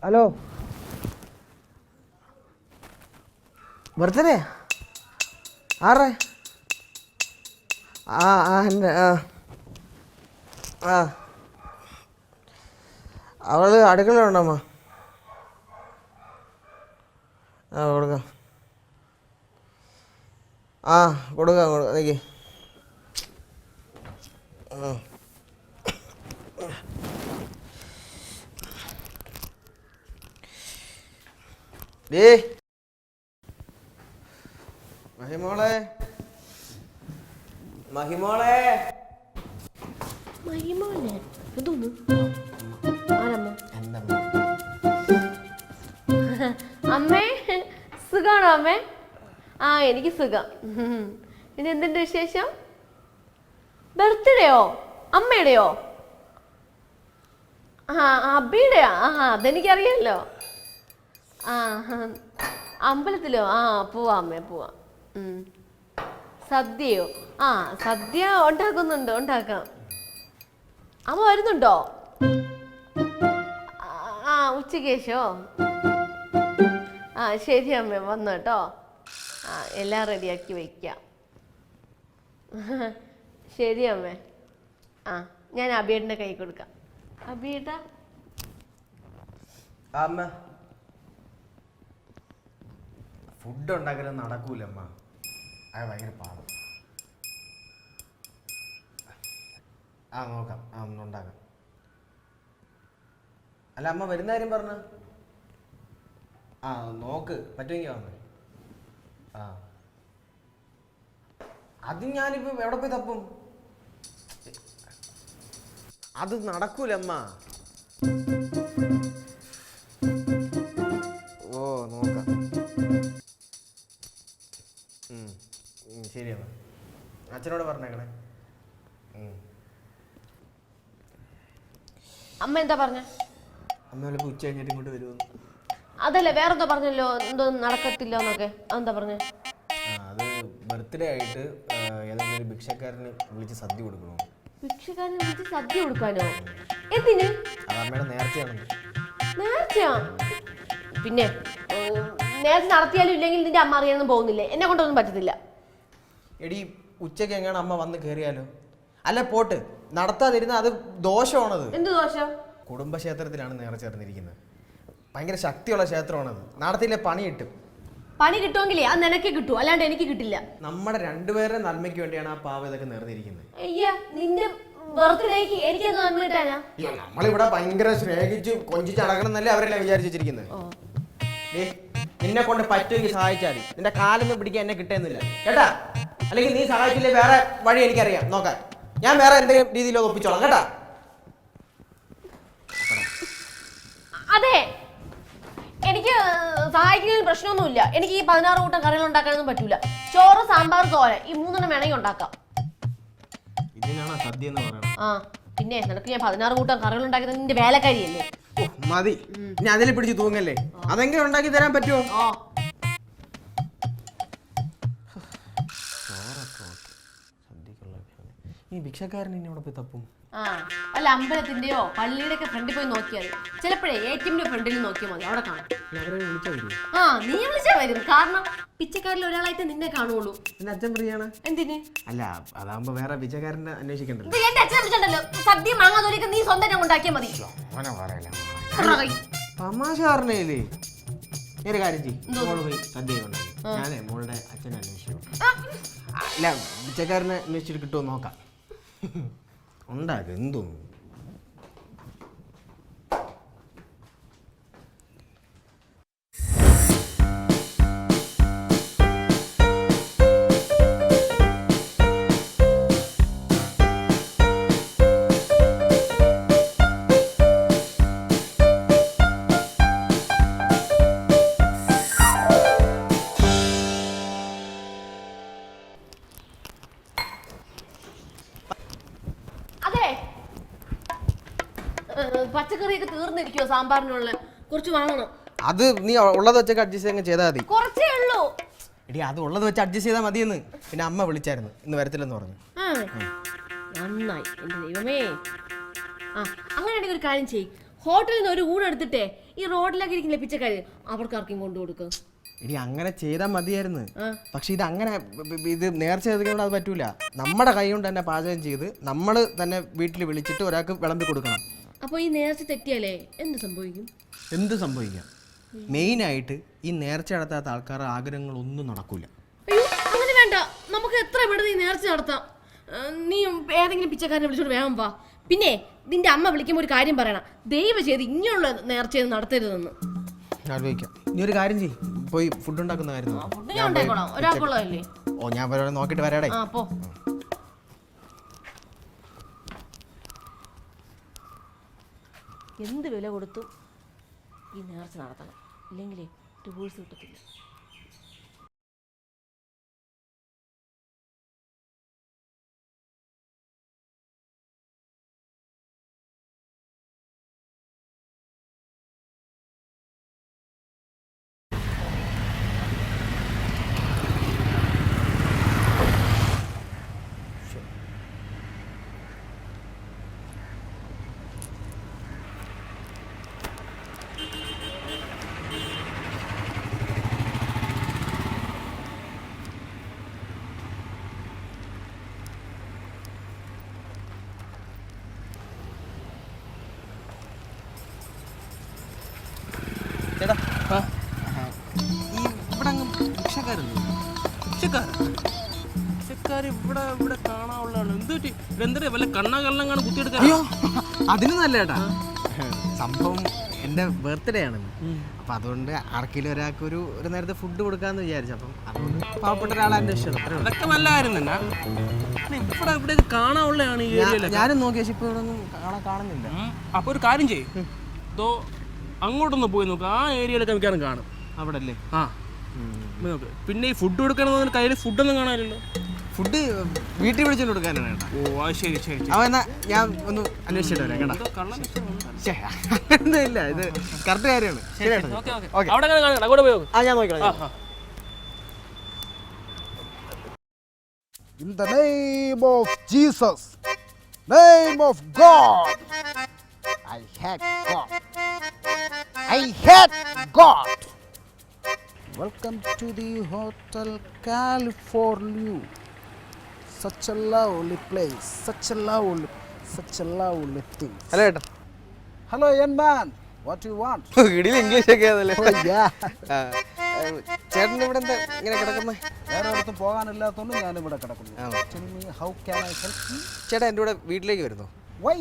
Hello, birthday ആറേ? എൻ്റെ അവള് അടുക്കളയുണ്ടമ്മ. കൊടുക്കാം. കൊടുക്കാം നിക്ക്. മഹിമോളെ, മഹിമോളെ, മഹിമോളെ, എന്തോന്ന്? അമ്മേ, സുഖാണോ അമ്മേ? എനിക്ക് സുഖം. പിന്നെ എന്തുണ്ട് വിശേഷം? ബർത്ത്ഡേയോ? അമ്മയുടെയോ? അബിയുടെയാ? അതെനിക്കറിയാലോ. അമ്പലത്തിലോ? പോവാം അമ്മേ, പോവാം. സദ്യയോ? സദ്യ ഉണ്ടാക്കുന്നുണ്ട്, ഉണ്ടാക്കാം. അമ്മ വരുന്നുണ്ടോ? ഉച്ചയ്ക്ക് ശേഷോ? ശരി അമ്മ, വന്നു കേട്ടോ. എല്ലാം റെഡിയാക്കി വയ്ക്കാം. ശരി അമ്മേ. ഞാൻ അബിയേട്ടൻ്റെ കൈ കൊടുക്കാം. അബിയേട്ടാ, അമ്മ ഫുഡ് ഉണ്ടാക്കലും നടക്കൂലമ്മ. അത് ഭയങ്കര പാടും. നോക്കാം, ഉണ്ടാക്കാം. അല്ല അമ്മ വരുന്ന കാര്യം പറഞ്ഞ നോക്ക്, പറ്റുമെങ്കിൽ വന്നേ. അത് ഞാനിപ്പോ എവിടെ പോയി തപ്പും? അത് നടക്കൂലമ്മ. നോക്കാം. ശരി അമ്മ, അച്ഛനോട് പറഞ്ഞേക്കണേ. അമ്മ എന്താ പറഞ്ഞ? അമ്മ ചിലപ്പോൾ ഉച്ച കഴിഞ്ഞിട്ട് ഇങ്ങോട്ട് വരുമെന്ന്. അതല്ലേ, വേറെന്തോ പറഞ്ഞല്ലോ, എന്തോ നടക്കത്തില്ല എന്നൊക്കെ. അതെന്താ പറഞ്ഞേ? അത് ബർത്ത്ഡേ ആയിട്ട് ഏതെങ്കിലും ഒരു ഭിക്ഷക്കാരന് വിളിച്ച് സദ്യ കൊടുക്കണോ? ഭിക്ഷക്കാരനെ വിളിച്ച് സദ്യ കൊടുക്കാനോ? എന്തിന്? അത് അമ്മയുടെ നേർച്ചയാണ്. നേർച്ചയാ? പിന്നെ നേരത്തെ നടത്തിയാലും ഇല്ലെങ്കിൽ നിന്റെ അമ്മ അറിയാനൊന്നും പോകുന്നില്ലേ? എന്നെ കൊണ്ടൊന്നും പറ്റത്തില്ല. എടി, ഉച്ചയ്ക്ക് എങ്ങനെ അമ്മ വന്ന് കയറിയാലോ? അല്ല പോട്ട്, നടത്താതിരുന്ന അത് ദോഷമാണത്. എന്ത് ദോഷം? കുടുംബക്ഷേത്രത്തിലാണ് നേർച്ചേർന്നിരിക്കുന്നത്. ഭയങ്കര ശക്തിയുള്ള ക്ഷേത്രമാണത്. നടത്തിയില്ലേ പണി കിട്ടും. പണി കിട്ടുമെങ്കിലേ അത് നിനക്ക് കിട്ടൂ, അല്ലാണ്ട് എനിക്ക് കിട്ടില്ല. നമ്മുടെ രണ്ടുപേരുടെ നന്മയ്ക്ക് വേണ്ടിയാണ് ആ പാവ ഇതൊക്കെ നേർന്നിരിക്കുന്നത്. നിന്റെ ബർത്ത്ഡേക്ക് എനിക്ക് നന്മ കിട്ടാനാ? നമ്മളിവിടെ ഭയങ്കര സ്നേഹിച്ച് കൊഞ്ചിച്ച് അടക്കണം എന്നല്ലേ അവരെല്ലാം വിചാരിച്ചു വെച്ചിരിക്കുന്നത്. നിന്നെ കൊണ്ട് പറ്റുമെങ്കിൽ സഹായിച്ചാൽ മതി. നിന്റെ കാലൊന്നും പിടിക്കാൻ എന്നെ കിട്ടുന്നില്ല കേട്ടാ. അല്ലെങ്കിൽ നീ സഹായിച്ചില്ലേ വേറെ വഴി എനിക്കറിയാം നോക്കാൻ. ഞാൻ വേറെ എന്തെങ്കിലും രീതിയിൽ ഒപ്പിച്ചോളാം കേട്ടാ. അതെ, എനിക്ക് സഹായിക്കുന്നതിന് പ്രശ്നമൊന്നുമില്ല. എനിക്ക് ഈ 16 കൂട്ടം കറികൾ ഉണ്ടാക്കാനൊന്നും പറ്റൂല. ചോറ്, സാമ്പാർ, തോരൻ, ഈ 3 വേണമെങ്കിൽ ഉണ്ടാക്കാം. സദ്യ എന്ന് പറയുന്നത്. പിന്നെ നിനക്ക് ഞാൻ 16 കൂട്ടം കറികൾ ഉണ്ടാക്കുന്നത് നിന്റെ വേലക്കാരിയല്ലേ? മതി, ഞാൻ അതിൽ പിടിച്ച് തൂങ്ങല്ലേ. അതെങ്കിലും ഉണ്ടാക്കി തരാൻ പറ്റുമോ? ഈ ഭിക്ഷക്കാരൻ ഇനി അവിടെ പോയി തപ്പും. വല്ല അമ്പലത്തിന്റെയോ പള്ളിയുടെ ഒക്കെ ഫ്രണ്ടിൽ പോയി നോക്കിയാൽ മതി. ചിലപ്പോഴേ ATM ഫ്രണ്ടിൽ നോക്കിയാൽ മതി, അവിടെ കാണും. നീ വിളിച്ചാ വരും. കാരണം പിച്ചക്കാരിൽ ഒരാളായിട്ട് നിന്നെ കാണുള്ളൂ. എന്റെ അച്ഛൻ ഫ്രീയാണ്. എന്തിന്? അല്ല, അതാകുമ്പോ വേറെ പിച്ചക്കാരനെ അന്വേഷിക്കണ്ടല്ലോ. എന്റെ അച്ഛനെ വിളിച്ചിട്ടുണ്ടല്ലോ, സദ്യ മാങ്ങാതൊലിയൊക്കെ നീ സ്വന്തം ഉണ്ടാക്കിയാൽ മതി. തമാശ പറഞ്ഞേലേ. ഒരു കാര്യം ചെയ്യും, പോയി സദ്യ ഉണ്ടാക്കി ഞാനേ മോളുടെ അച്ഛനെ അന്വേഷിക്കും. അല്ല, പിച്ചക്കാരനെ അന്വേഷിച്ചിട്ട് കിട്ടുമോ നോക്കാം. ഉണ്ടാക്കും എന്തോന്നു. പച്ചക്കറിയൊക്കെ തീർന്നിരിക്കോ? സാമ്പാറിനുള്ള കുറച്ച് വാങ്ങണം. അത് നീ ഉള്ളത് വെച്ചൊക്കെ അഡ്ജസ്റ്റ് ചെയ്താൽ മതി. കുറച്ചേ ഉള്ളൂ. എടി, അത് ഉള്ളത് വെച്ച് അഡ്ജസ്റ്റ് ചെയ്താൽ മതിയെന്ന്. പിന്നെ അമ്മ വിളിച്ചായിരുന്നു, ഇന്ന് വരത്തില്ലെന്ന് പറഞ്ഞു. നന്നായി, എന്റെ ദൈവമേ. അങ്ങനെയാണെങ്കിൽ ഒരു കാര്യം ചെയ്യ്, ഹോട്ടലിൽ നിന്ന് ഒരു ഊണ് എടുത്തിട്ടേ ഈ റോഡിലൊക്കെ ഇരിക്കില്ലേ പിച്ചക്കാര്, അവർക്കാർക്കും കൊണ്ടു കൊടുക്കും. ഇനി അങ്ങനെ ചെയ്താൽ മതിയായിരുന്നു. പക്ഷെ ഇത് അങ്ങനെ ഇത് നേർച്ച ചെയ്തുകൊണ്ട് അത് പറ്റൂല. നമ്മുടെ കൈ കൊണ്ട് തന്നെ പാചകം ചെയ്ത് നമ്മൾ തന്നെ വീട്ടിൽ വിളിച്ചിട്ട് ഒരാൾക്ക് വിളമ്പി കൊടുക്കണം. അപ്പോൾ ഈ നേർച്ച തെറ്റിയാലേ എന്ത് സംഭവിക്കും? എന്ത് സംഭവിക്കാം? മെയിനായിട്ട് ഈ നേർച്ച നടത്താത്ത ആൾക്കാരുടെ ആഗ്രഹങ്ങളൊന്നും നടക്കൂല. അയ്യോ അങ്ങനെ വേണ്ട, നമുക്ക് എത്ര പെട്ടെന്ന് ഈ നേർച്ച നടത്താം. നീ ഏതെങ്കിലും പിച്ചക്കാരനെ വിളിച്ചോണ്ട് വേഗം വാ. പിന്നെ നിന്റെ അമ്മ വിളിക്കുമ്പോൾ ഒരു കാര്യം പറയണം, ദയവ് ചെയ്ത് ഇങ്ങനെയുള്ള നേർച്ചയൊന്നും നടത്തരുതെന്ന്. ആലോചിക്കാം. നീ ഒരു കാര്യം ചെയ്യ്, പോയി ഫുഡ് ഉണ്ടാക്കുന്ന കാര്യം ഒരാൾക്കുള്ളതല്ലേ. ഓ ഞാൻ നോക്കിട്ട് വരാടേ. എന്ത് വില കൊടുത്തു ഈ നേർച്ച നടത്തണം, ഇല്ലെങ്കിലേ ഡിവോഴ്സ് കിട്ടത്തില്ല. ചേട്ടാ ഈ ഇവിടെ പിച്ചക്കാര് ഇവിടെ ഇവിടെ കാണാനുള്ളതാണ്. എന്ത് പറ്റി? എന്തിനാ വല്ല കണ്ണാകള്ളം കുത്തിയെടുക്കാൻ? അയ്യോ അതിനൊന്നല്ല ചേട്ടാ, സംഭവം എൻ്റെ ബർത്ത്ഡേ ആണ്. അപ്പം അതുകൊണ്ട് ആർക്കെങ്കിലും ഒരാൾക്ക് ഒരു നേരത്തെ ഫുഡ് കൊടുക്കാമെന്ന് വിചാരിച്ചു. അപ്പം അതുകൊണ്ട് പാവപ്പെട്ട ഒരാളെ അന്വേഷിച്ചത്. അതൊക്കെ നല്ല കാര്യം തന്നെ. ഇവിടെ ഇവിടെ കാണാനുള്ളതാണ് ഈ ഏരിയയിലൊക്കെ. ഞാനും നോക്കി, പക്ഷെ ഇപ്പോൾ ഇവിടെ ഒന്നും കാണുന്നില്ല. അപ്പോൾ ഒരു കാര്യം ചെയ്യും, ഇതോ അങ്ങോട്ടൊന്ന് പോയി നോക്കുക. ആ ഏരിയയിലൊക്കെ മിക്കാറും കാണും. അവിടെ അല്ലേ? ആ നോക്ക്. പിന്നെ ഈ ഫുഡ് കൊടുക്കണമെന്ന് കയ്യിൽ ഫുഡൊന്നും കാണാനില്ലല്ലോ. ഫുഡ് വീട്ടിൽ വിളിച്ചോണ്ട് കൊടുക്കാനാണ് ചേട്ടാ. ഓ അത് ശരി ശരി. അവ എന്നാ ഞാൻ ഒന്ന് അന്വേഷിച്ചിട്ട് വരാം കേട്ടോ. ഇല്ല, ഇത് കറക്റ്റ് കാര്യമാണ്. അവിടെ അങ്ങോട്ട് പോയോ? ആ ഞാൻ നോക്കിക്കോളാം. In the name of Jesus, name of God, I hate God. I hate God. Welcome to the Hotel California. Such a lovely place, such a lovely thing. Hello ചേട്ടാ. Hello, young man. What do you want? ഇടിയിൽ English ഒക്കെ ആണല്ലേ? Oh, yeah. ചേട്ടൻ ഇവിടെ എന്താ ഇങ്ങനെ കിടക്കുന്നത്? വേറെ ഒരിടത്തും പോകാനില്ലാത്തതുകൊണ്ട് ഞാനിവിടെ കിടക്കുന്നു. Tell me, how can I help you? ചേട്ടാ എൻ്റെ കൂടെ വീട്ടിലേക്ക് വരുന്നോ? Why?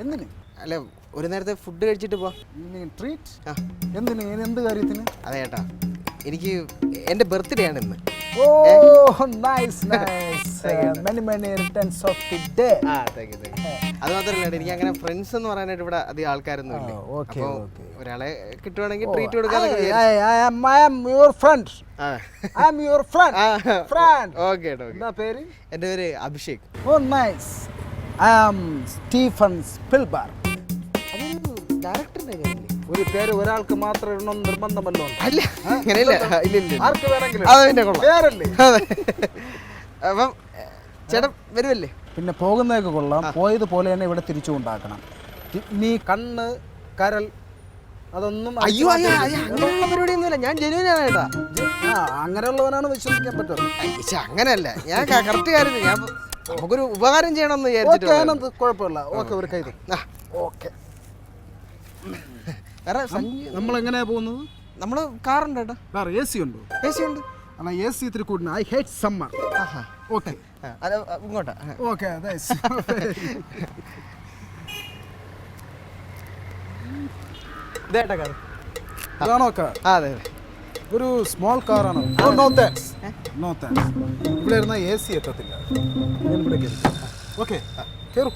എന്തിന്? അല്ല ഒരു നേരത്തെ ഫുഡ് കഴിച്ചിട്ട് പോവാം. ട്രീറ്റ്? എന്തിന്? എന്ത് കാര്യത്തിന്? അതെ ചേട്ടാ, എനിക്ക് എൻ്റെ ബർത്ത്ഡേ ആണ് ഇന്ന്. Oh, nice. Many returns of the day. അത് മാത്രമല്ല, എനിക്ക് അങ്ങനെ ഫ്രണ്ട്സ് എന്ന് പറയാനായിട്ട് ഇവിടെ അധികം ആൾക്കാരൊന്നും ഇല്ല. അപ്പോൾ ഒരാളെ കിട്ടുവാണെങ്കിൽ ട്രീറ്റ് കൊടുക്കാനൊക്കെ. I am your friend. Okay. എന്താ പേര്? എൻ്റെ പേര് Abhishek. Oh, nice. I am Stephen Spielberg. അതൊരു ഡയറക്ടറിൻ്റെ പേരല്ലേ? ഒരു പേര് ഒരാൾക്ക് മാത്രം ഇടണം നിർബന്ധമല്ലോ. അല്ല അങ്ങനെയല്ല. ഇല്ല ആർക്ക് വേണമെങ്കിലും പേരല്ലേ? അപ്പം ചേട്ടൻ വരുമല്ലേ? പിന്നെ പോകുന്നതൊക്കെ കൊള്ളാം, പോയതുപോലെ തന്നെ ഇവിടെ തിരിച്ചു കൊണ്ടാക്കണം. നീ കണ്ണ് കരൽ അതൊന്നും അയ്യോ അങ്ങനെയുള്ള പരിപാടിയൊന്നുമില്ല. ഞാൻ ജെന്യുവനാണ് ചേട്ടാ. അങ്ങനെയുള്ളവനാണ് വിശ്വസിക്കാൻ പറ്റുന്നത്. അങ്ങനെയല്ല, ഞാൻ കറക്റ്റ് കാര്യം ഞാൻ നമുക്കൊരു ഉപകാരം ചെയ്യണമെന്ന് വിചാരിച്ചിട്ട്. കുഴപ്പമില്ല. ഓക്കെ, ഒരു കൈ. ഓക്കെ. വേറെ നമ്മൾ എങ്ങനെയാ പോകുന്നത്? നമ്മൾ കാറുണ്ട് ചേട്ടാ. കാർ AC ഉണ്ടോ? AC ഉണ്ട്. അല്ല AC ഇത്തിരി കൂടണം. I hate summer. ഓക്കെ ഇങ്ങോട്ടാ. ഓക്കെ ഇതേട്ടാ കാർ. ഇതാണോ കാർ? അതെ. ഒരു സ്മോൾ കാറാണ്. No thanks. ഇവിടെ ഇരുന്ന AC എത്തത്തില്ല. ഞാൻ ഇവിടെ കയറി. ഓക്കെ കയറൂ.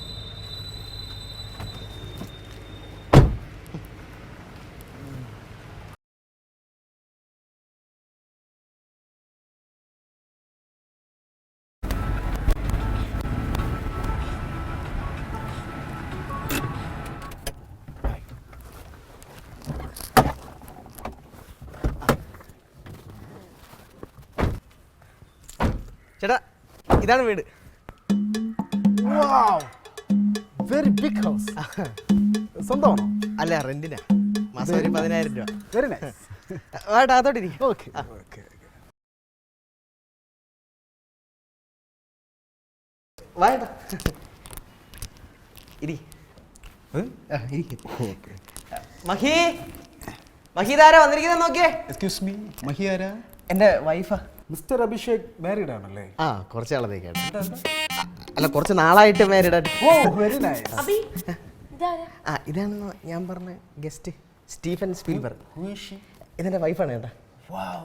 ചേട്ടാ ഇതാണ് വീട്. Very big house. സ്വന്തമാണോ? അല്ല റെന്റിനാ. മാസം ഒരു 10,000 രൂപ. Very nice. വേണ്ട അതോടെ ഇരി. Okay okay. വേണ്ട ഇരി. മഹി മഹിതാരാ വന്നിരിക്കുന്നത് നോക്കിയേ. എക്സ്ക്യൂസ് മീ, മഹി ആരാ? എൻ്റെ വൈഫാ. മിസ്റ്റർ അഭിഷേക് മാരീഡ് ആണല്ലേ? ആ കുറച്ച് നാളത്തേക്കാണ്. അല്ല കുറച്ച് നാളായിട്ട് മാരീഡ്. ഓ വെരി നൈസ്. അബി ഇതാരാ? ആ ഇതാണ് ഞാൻ പറഞ്ഞ guest Stephen Spielberg. Who is she? ഇതെന്റെ വൈഫാണ് കേട്ടാ. Wow,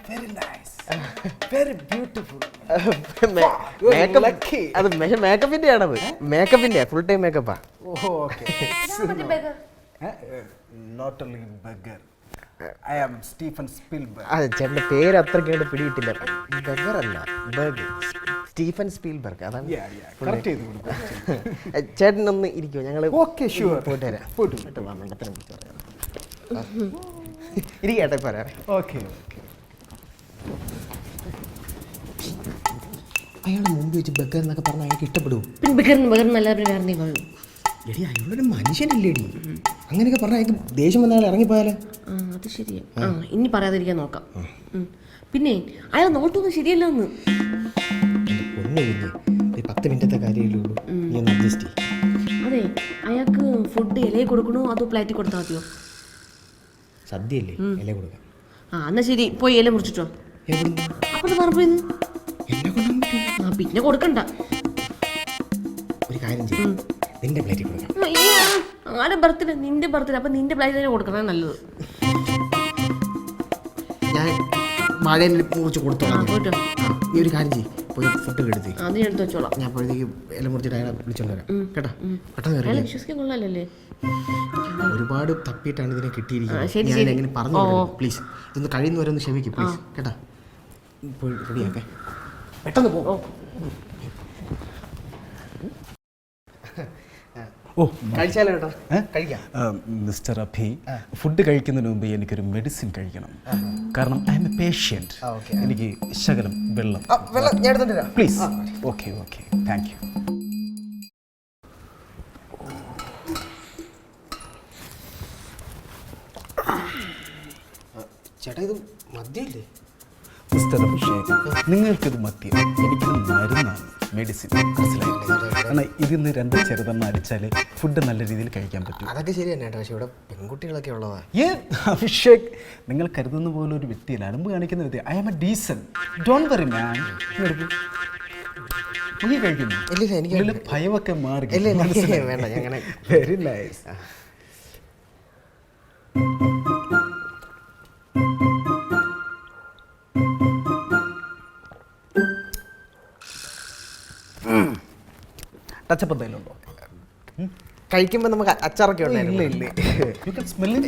very nice. Very beautiful. Makeup അത് മേക്കപ്പിന്റെ ആണത്. മേക്കപ്പിന്റെ ഫുൾ ടൈം മേക്കപ്പാ. Oh, okay. Not only beggar. I am Stephen Spielberg. ആ ചേട്ടന്റെ പേര് അത്രയ്ക്ക് പിടിയിട്ടില്ല. ബെഗർ അല്ല, ബർഗ്. സ്റ്റീഫൻ സ്പീൽബർഗ് അതാണ്. Correct ചെയ്തു കൊടുക്കും. ചേട്ടനൊന്ന് ഇരിക്കുമോ? ഞങ്ങള് Okay, sure. പോയിട്ട് വരാം. പോയിട്ട് വാ, മണ്ടത്തരം വിളിച്ച് പറയാം. ഇരിക്കട്ടെ പറയാം. Okay. അയാളെ മുമ്പ് വെച്ച് ബർഗർ എന്നൊക്കെ പറഞ്ഞാൽ അയാൾക്ക് ഇഷ്ടപ്പെടും. പിന്നെ ബഗർന്നല്ല വേറെ എന്തെങ്കിലും പറയൂ. എടി അയാളൊരു മനുഷ്യനല്ലേ എടി. അങ്ങനെയൊക്കെ പറഞ്ഞാൽ അയാൾക്ക് ദേഷ്യം വന്നാൽ ഇറങ്ങിപ്പോയാലോ? ആ അത് ശരിയാ. ആ ഇനി പറയാതിരിക്കാൻ നോക്കാം. പിന്നെ അയാൾ നോട്ടൊന്നും ശരിയല്ല എന്ന്. ഒന്ന് കുഞ്ഞ് 10 മിനിറ്റത്തെ കാര്യമല്ലേ ഉള്ളൂ. നീ ഒന്ന് അഡ്ജസ്റ്റ് ചെയ്യും. അതെ അയാൾക്ക് ഫുഡ് ഇലയിൽ കൊടുക്കണോ അതോ പ്ലേറ്റിൽ കൊടുത്താൽ മതിയോ? സദ്യയല്ലേ, ഇല കൊടുക്കാം. ആ എന്നാ ശരി പോയി ഇല മുറിച്ചിട്ടോ. അപ്പത്തെ പറമ്പിന്ന് എന്നെ കൊണ്ടാൻ പറ്റും. ആ പിന്നെ കൊടുക്കണ്ട. ഒരു കാര്യം ചെയ്യും, നിന്റെ പ്ലേറ്റിൽ കൊടുക്കാം. ആരുടെ ബർത്ത്ഡേ? നിന്റെ ബർത്ത്ഡേ. അപ്പൊ നിന്റെ പ്ലേറ്റ് തന്നെ കൊടുക്കണേ നല്ലത്. ഞാൻ മഴയിൽ മുറിച്ച് കൊടുത്തോളാം. പോയിട്ടോ. നീ ഒരു കാര്യം ചെയ്യും, പോയി ഫുഡ് കെടുത്തി. അത് ഞാൻ എടുത്ത് വെച്ചോളാം. ഞാൻ അപ്പോഴത്തേക്ക് ഇല മുറിച്ചിട്ട് അയാളെ വിളിച്ചോണ്ട് വരാം കേട്ടോ. പെട്ടെന്ന് അയാളെ വരാം. വിശ്വസിക്കാൻ കൊള്ളാലല്ലേ? ഒരുപാട് തപ്പിയിട്ടാണ് ഇതിനെ കിട്ടിയിരിക്കുന്നത്. ശരി, ഞാൻ ശരി. എങ്ങനെ പറഞ്ഞു പ്ലീസ്. ഇതൊന്ന് കഴിയുന്നവരെ ഒന്ന് ക്ഷമിക്കും പ്ലീസ് കേട്ടാ. പോയി റെഡിയാക്കെ, പെട്ടെന്ന് പോ. ഓ കഴിച്ചാലോ കേട്ടോ? കഴിക്കാം. മിസ്റ്റർ അഭി, ഫുഡ് കഴിക്കുന്നതിന് മുമ്പ് എനിക്കൊരു മെഡിസിൻ കഴിക്കണം. കാരണം ഐ എം എ പേഷ്യൻറ്റ്. എനിക്ക് ശകലം വെള്ളം. വെള്ളം ഞാൻ എടുത്തോണ്ട് വരാം. Please. Okay okay, thank you. ചേട്ടാ ഇത് മദ്യമില്ലേ? മിസ്റ്റർ അഭിഷേക്, നിങ്ങൾക്കിത് മദ്യം, എനിക്കിത് മരുന്നാണ്, മെഡിസിൻ. മനസ്സിലായില്ലേ? കാരണം ഇതിന്ന് 2 ചെറുതെണ്ണം അടിച്ചാൽ ഫുഡ് നല്ല രീതിയിൽ കഴിക്കാൻ പറ്റും. അതൊക്കെ ശരി തന്നെ കേട്ടോ. പക്ഷെ ഇവിടെ പെൺകുട്ടികളൊക്കെ ഉള്ളതാ. അഭിഷേക്, നിങ്ങൾ കരുതുന്ന പോലെ ഒരു വ്യക്തിയല്ല, അലമ്പ് കാണിക്കുന്ന വ്യക്തി. I am a decent. Don't worry man. നീ കഴിക്കുന്നു? ഇല്ല എനിക്ക് ഭയമൊക്കെ മാറി. വേണ്ട ഞാൻ അങ്ങനെ. Very nice. ടച്ചപ്പ് എന്തെങ്കിലും ഉണ്ടോ? കഴിക്കുമ്പോൾ നമുക്ക് അച്ചാറൊക്കെ ഇല്ല ഉണ്ടായിരുന്നു.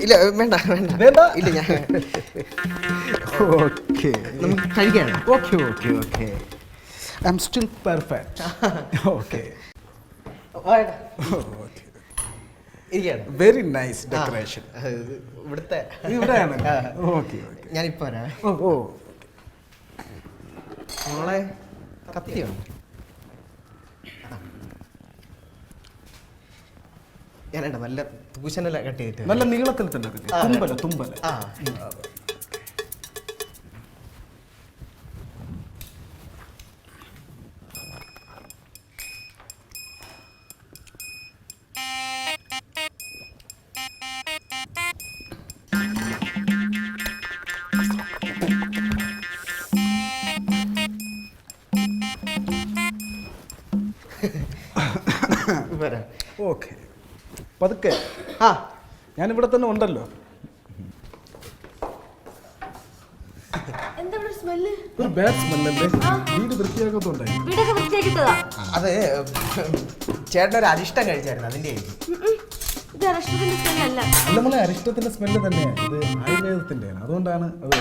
ഇല്ല, വേണ്ട വേണ്ട. ഇല്ല ഞാൻ ഓക്കെ, നമുക്ക് കഴിക്കാണ്. Okay okay okay. I am still perfect. Okay. ഇരിക്കാണ്. Very nice decoration. ഇവിടുത്തെ ഇവിടെയാണ്. ഓക്കെ ഓക്കെ, ഞാനിപ്പോ വരാം. ഓ മോളെ കത്തിയാണ്. ഞാനേട്ടാ നല്ല തൂശനല്ല കട്ട് ചെയ്തിട്ട്. നല്ല നീളത്തിൽ തന്നെ തുമ്പല. ആ വരാം. ഓക്കെ, പതുക്കെ. ആ ഞാനിവിടെ തന്നെ ഉണ്ടല്ലോ. എന്താ ഇവിടെ സ്മെല്ല്? ഒരു ബാഡ് സ്മെല്ലല്ലേ? വീട് വൃത്തിയാക്കത്തുണ്ടായി. വീടൊക്കെ വൃത്തിയാക്കിട്ടതാ. അത് ചേട്ടനൊരു അരിഷ്ടം കഴിച്ചായിരുന്നു, അതിൻ്റെ ആയിരിക്കും. ഇത് അരിഷ്ടത്തിന്റെ സ്മെല്ലല്ല. നമ്മളെ അരിഷ്ടത്തിന്റെ സ്മെല്ല് തന്നെയാണ്. ഇത് ആയുർവേദത്തിൻ്റെയാണ്, അതുകൊണ്ടാണ് അത്.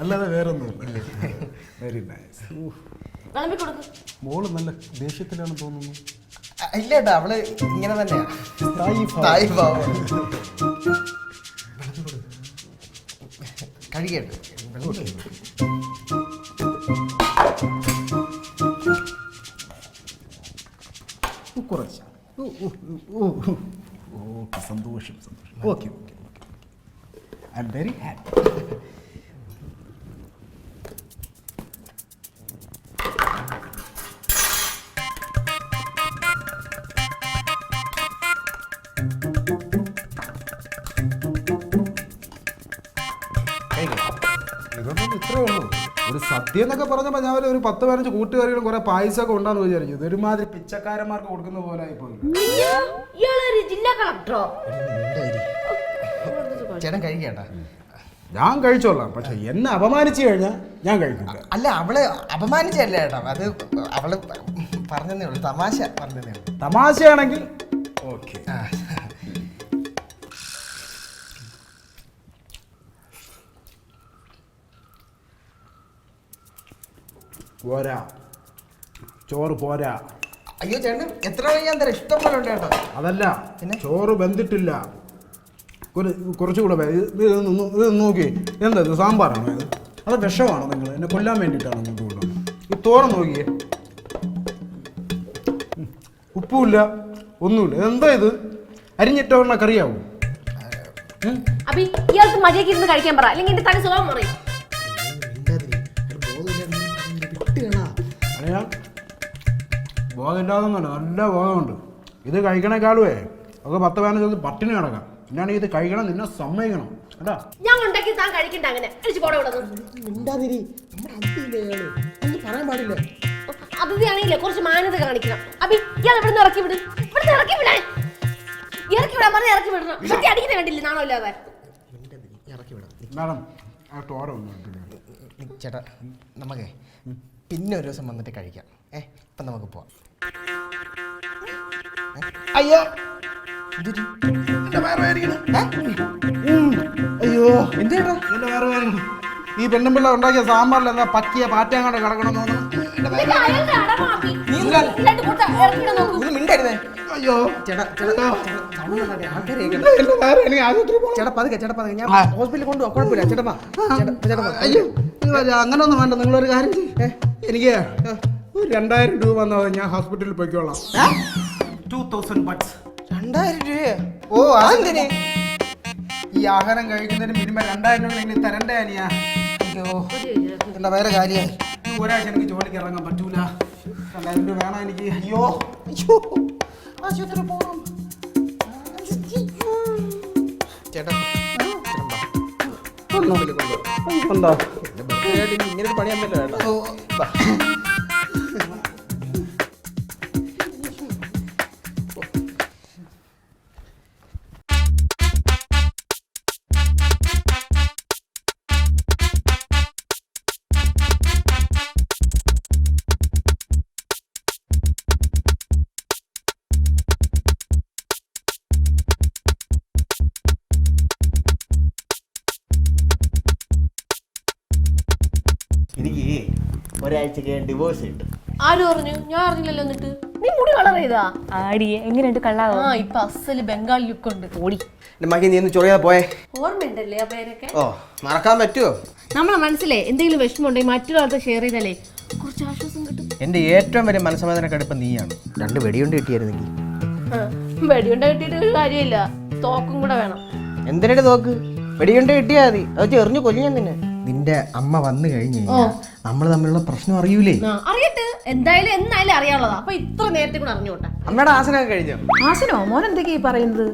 അല്ലാതെ വേറെ ഒന്നുമില്ല. Very nice. വിളമ്പി കൊടുക്കും. മോള് നല്ല ദേഷ്യത്തിലാണ് തോന്നുന്നു. ഇല്ല ഏട്ടാ, അവള് ഇങ്ങനെ തന്നെയാ. കഴിക്കട്ടെ. കുറച്ച്. ഓക്കെ, സന്തോഷം. Okay, I am very happy. ഇതൊന്നും ഇത്രേ ഉള്ളൂ. ഒരു സദ്യ എന്നൊക്കെ പറഞ്ഞപ്പോൾ ഞാൻ ഒരു 10-15 കൂട്ടുകാരികളും കുറെ പായസമൊക്കെ ഉണ്ടാന്ന് വിചാരിച്ചു. ഇതൊരുമാതിരി പിച്ചക്കാരന്മാർക്ക് കൊടുക്കുന്ന പോലെ ആയിപ്പോയി. ഇയാളൊരു ജില്ലാ കളക്ടറോ? ചേട്ടൻ കഴിക്കട്ടാ. ഞാൻ കഴിച്ചോളാം, പക്ഷെ എന്നെ അപമാനിച്ചു കഴിഞ്ഞാൽ ഞാൻ കഴിക്കില്ല. അല്ല, അവള് അപമാനിച്ചല്ല ചേട്ടാ, അത് അവള് പറഞ്ഞതേ ഉള്ളൂ, തമാശ പറഞ്ഞതേ ഉള്ളൂ. തമാശയാണെങ്കിൽ ഓക്കെ. പോരാ, ചോറ് പോരാ. അയ്യോ ചേട്ടൻ എത്ര ഞാൻ തരാം, ഇഷ്ടം പോലെ ഉണ്ട് ചേട്ടാ. അതല്ല, ചോറ് വെന്തിട്ടില്ല, കുറച്ചുകൂടെ ഇത് നോക്കി. എന്താ ഇത്, സാമ്പാറാണോ ഇത്? അത് വിഷമാണോ? നിങ്ങൾ എന്നെ കൊല്ലാൻ വേണ്ടിയിട്ടാണോ നിങ്ങൾക്ക് കൊണ്ടുവന്നത്? ഈ തോരൻ നോക്കിയേ, ഉപ്പുമില്ല, ഒന്നുമില്ല. എന്താ ഇത്? അരിഞ്ഞിട്ടവണ്ണ കറിയാവും. അപ്പൊ ഇയാൾക്ക് മര്യാദയ്ക്ക് ഇരുന്ന് കഴിക്കാൻ പറ, അല്ലെങ്കിൽ എന്റെ തനി സ്വഭാവം പറയും. അറിയാം, ബോധമില്ലാതൊന്നുമല്ല, നല്ല ബോധമുണ്ട്. ഇത് കഴിക്കണേക്കാളുവേ ഒക്കെ 10-15 പട്ടിണി കിടക്കാം. ഞാനീ ഇത് കഴിക്കണം, നിന്നെ സമ്മതിക്കണം കേട്ടാ. ഞാൻ ഉണ്ടാക്കി താൻ കഴിക്കണ്ട, അങ്ങനെ അടിച്ചു പോടെ വിടുന്നു. പറയാൻ പാടില്ല. അതിഥിയാണെങ്കിലേ കുറച്ച് മാന്യത കാണിക്കണം. അപ്പൊ ഇയാൾ ഇവിടുന്ന് ഇറക്കി വിടും, ഇവിടുന്ന് ഇറക്കി വിടാൻ. ഇറക്കി വിടാൻ പറഞ്ഞ ഇറക്കി വിടണം. സത്യം അടിക്കുന്ന കണ്ടില്ല, നാണോ ഇല്ലാതെ. മാഡം, ആ തോര ഒന്ന് ചേട്ടാ, നമുക്കേ പിന്നെ ഒരു ദിവസം വന്നിട്ട് കഴിക്കാം. ഇപ്പം നമുക്ക് പോവാം. അയ്യോ, അയ്യോ എന്തേട്ടാ എന്റെ വേറെ കാര്യങ്ങൾ. ഈ പെണ്ണുമ്പിള്ള ഉണ്ടാക്കിയ സാമ്പാറിൽ എന്താ പക്കിയ പാറ്റാങ്ങാണ്ട് കിടക്കണം തോന്നുന്നു. ഒന്ന് മിണ്ടായിരുന്നേ. അയ്യോ ചേട്ടാ ചേട്ടാ പതുക്കെ ഞാൻ ഹോസ്പിറ്റലിൽ കൊണ്ടുപോകാം, കുഴപ്പമില്ല. ചേട്ടാ അയ്യോ, അങ്ങനെ ഒന്നും വേണ്ട. നിങ്ങളൊരു കാര്യം ചെയ്യേ, എനിക്ക് ഒരു 2000 രൂപ വന്നാൽ ഞാൻ ഹോസ്പിറ്റലിൽ പോയിക്കോളാം. 2000 bucks. 2000 രൂപയോ? ഓ അതെന്തിന്? ഈ ആഹാരം കഴിക്കുന്നതിന് മിനിമം 2000 രൂപ എങ്കിലും തരണ്ടേ അനിയാ? അയ്യോ എന്താ വേറെ കാര്യമായി. ഒരാഴ്ച എനിക്ക് ജോലിക്ക് ഇറങ്ങാൻ പറ്റൂല. 2000 രൂപ വേണം എനിക്ക്. അയ്യോ അയ്യോ ആശുപത്രി പോകണം. ചേട്ടാ ഇങ്ങനെ പണിയാന്നല്ലോ ചേട്ടാ. എനിക്ക് ഒരാഴ്ചക്ക് ഡിവോഴ്സ് ഉണ്ട്. ആര് പറഞ്ഞു? ഞാൻ അറിഞ്ഞില്ലല്ലോ. എന്നിട്ട് നീ മുടി കളർ ചെയ്താ? ആടിയെ എങ്ങനെയുണ്ട് കള്ളാവോ? ആ, ഇപ്പൊ അസല് ബംഗാളി ലുക്ക് ഉണ്ട്. ഓടി മകി നീ ഒന്ന് ചൊറിയാതെ പോയേ. ഓർമ്മയുണ്ടല്ലേ ആ പേരൊക്കെ? ഓ മറക്കാൻ പറ്റുമോ? നമ്മളെ മനസ്സിലെ എന്തെങ്കിലും വിഷമം ഉണ്ടെങ്കിൽ മറ്റൊരാൾക്ക് ഷെയർ ചെയ്താലേ കുറച്ച് ആശ്വാസം കിട്ടും. എന്റെ ഏറ്റവും വലിയ മനസ്സമാധാന കടുപ്പം നീയാണ്. 2 വെടിയുണ്ട് കിട്ടിയായിരുന്നെങ്കിൽ. വെടിയുണ്ട കിട്ടിയിട്ട് ഒരു കാര്യമില്ല, തോക്കും കൂടെ വേണം. എന്തിനായിട്ട് തോക്ക്? വെടിയുണ്ട് കിട്ടിയാ മതി, അത് എറിഞ്ഞു കൊല്ലിയാൻ നിന്നെ. നിന്റെ അമ്മ വന്നു കഴിഞ്ഞു നമ്മൾ തമ്മിലുള്ള പ്രശ്നം അറിയൂലേ? അറിയട്ടെ, എന്തായാലും എന്നായാലും അറിയാനുള്ളതാ. അപ്പൊ ഇത്ര നേരത്തെ കൂടെ അറിഞ്ഞോട്ടെ. അമ്മയുടെ ആസനമൊക്കെ കഴിഞ്ഞോ? ആസിനോ മോൻ എന്തൊക്കെയാ പറയുന്നത്?